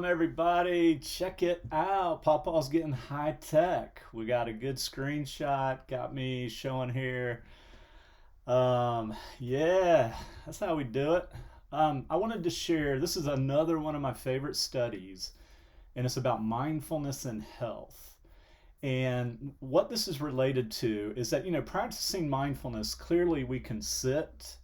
Everybody, check it out. Papa's getting high tech. We got a good screenshot, got me showing here. Yeah, that's how we do it. I wanted to share, this is another one of my favorite studies, and it's about mindfulness and health. And what this is related to is that, practicing mindfulness, clearly we can sit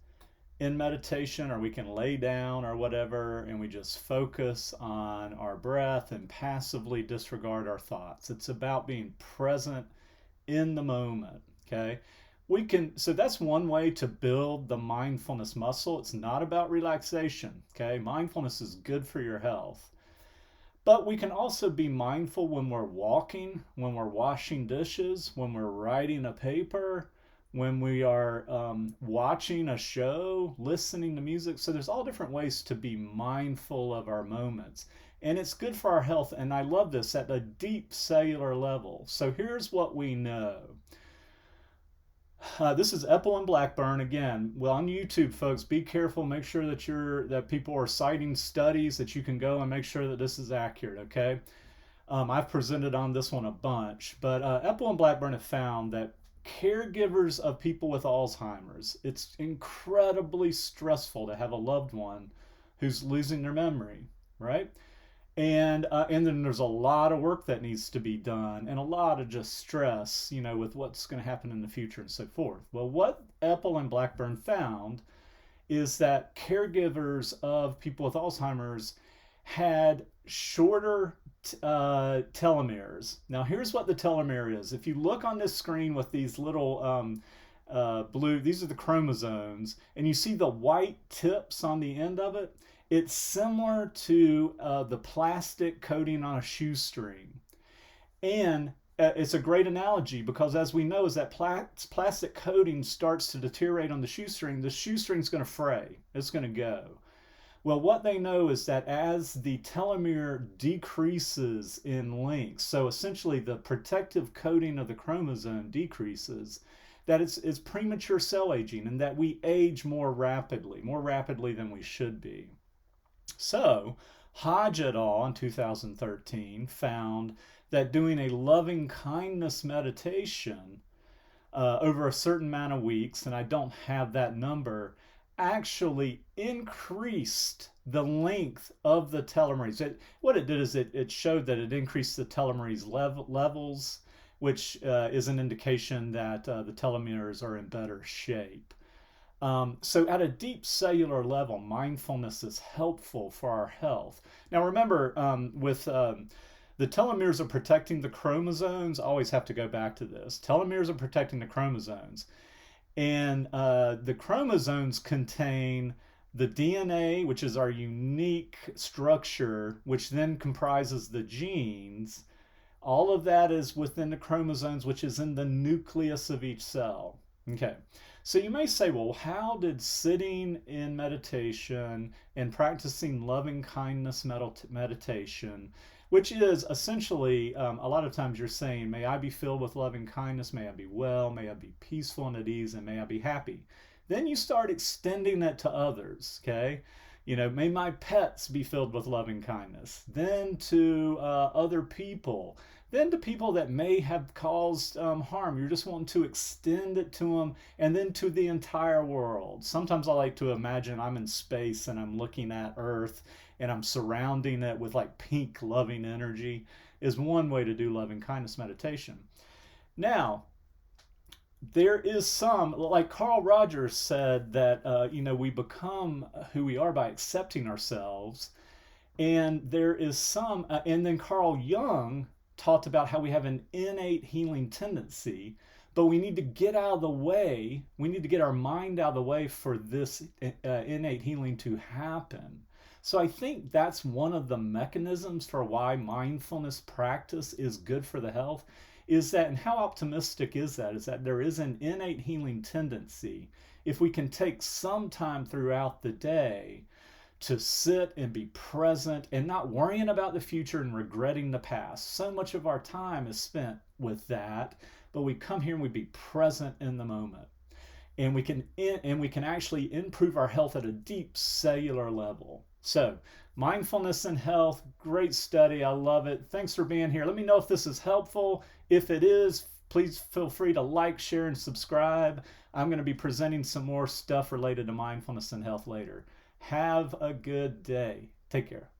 in meditation or we can lay down or whatever and we just focus on our breath and passively disregard our thoughts. It's about being present in the moment. Okay, so that's one way to build the mindfulness muscle. It's not about relaxation. Okay, mindfulness is good for your health, but we can also be mindful when we're walking, when we're washing dishes, when we're writing a paper, when we are watching a show, listening to music. So there's all different ways to be mindful of our moments. And it's good for our health. And I love this at a deep cellular level. So here's what we know. This is Epple and Blackburn again. Well, on YouTube, folks, be careful. Make sure that people are citing studies, that you can go and make sure that this is accurate. Okay. I've presented on this one a bunch, but Epple and Blackburn have found that caregivers of people with Alzheimer's, it's incredibly stressful to have a loved one who's losing their memory, right? And then there's a lot of work that needs to be done and a lot of just stress, with what's going to happen in the future and so forth. Well, what Epple and Blackburn found is that caregivers of people with Alzheimer's had shorter telomeres. Now, here's what the telomere is. If you look on this screen with these little blue, these are the chromosomes, and you see the white tips on the end of it, it's similar to the plastic coating on a shoestring. And it's a great analogy because, as we know, as that plastic coating starts to deteriorate on the shoestring's going to fray. It's going to go. Well, what they know is that as the telomere decreases in length, so essentially the protective coating of the chromosome decreases, that it's premature cell aging and that we age more rapidly than we should be. So, Hodge et al. In 2013 found that doing a loving kindness meditation over a certain amount of weeks, and I don't have that number, actually increased the length of the telomeres. What it did is it showed that it increased the telomeres levels, which is an indication that the telomeres are in better shape. So at a deep cellular level, mindfulness is helpful for our health. Now remember, with the telomeres are protecting the chromosomes. I always have to go back to this. Telomeres are protecting the chromosomes. And the chromosomes contain the DNA, which is our unique structure, which then comprises the genes. All of that is within the chromosomes, which is in the nucleus of each cell. Okay, so you may say, well, how did sitting in meditation and practicing loving kindness meditation, which is essentially, a lot of times you're saying, may I be filled with loving kindness, may I be well, may I be peaceful and at ease, and may I be happy. Then you start extending that to others, okay? May my pets be filled with loving kindness. Then to other people. Then to people that may have caused harm. You're just wanting to extend it to them, and then to the entire world. Sometimes I like to imagine I'm in space and I'm looking at Earth and I'm surrounding it with like pink loving energy, is one way to do loving kindness meditation. Now, there is some, like Carl Rogers said, that we become who we are by accepting ourselves. And there is some, and then Carl Jung talked about how we have an innate healing tendency, but we need to get out of the way. We need to get our mind out of the way for this innate healing to happen. So I think that's one of the mechanisms for why mindfulness practice is good for the health, is that, and how optimistic is that there is an innate healing tendency if we can take some time throughout the day to sit and be present and not worrying about the future and regretting the past. So much of our time is spent with that, but we come here and we be present in the moment. And we can actually improve our health at a deep cellular level. So Mindfulness and health, great study. I love it. Thanks for being here. Let me know if this is helpful. If it is, please feel free to like, share, and subscribe. I'm going to be presenting some more stuff related to mindfulness and health later. Have a good day. Take care.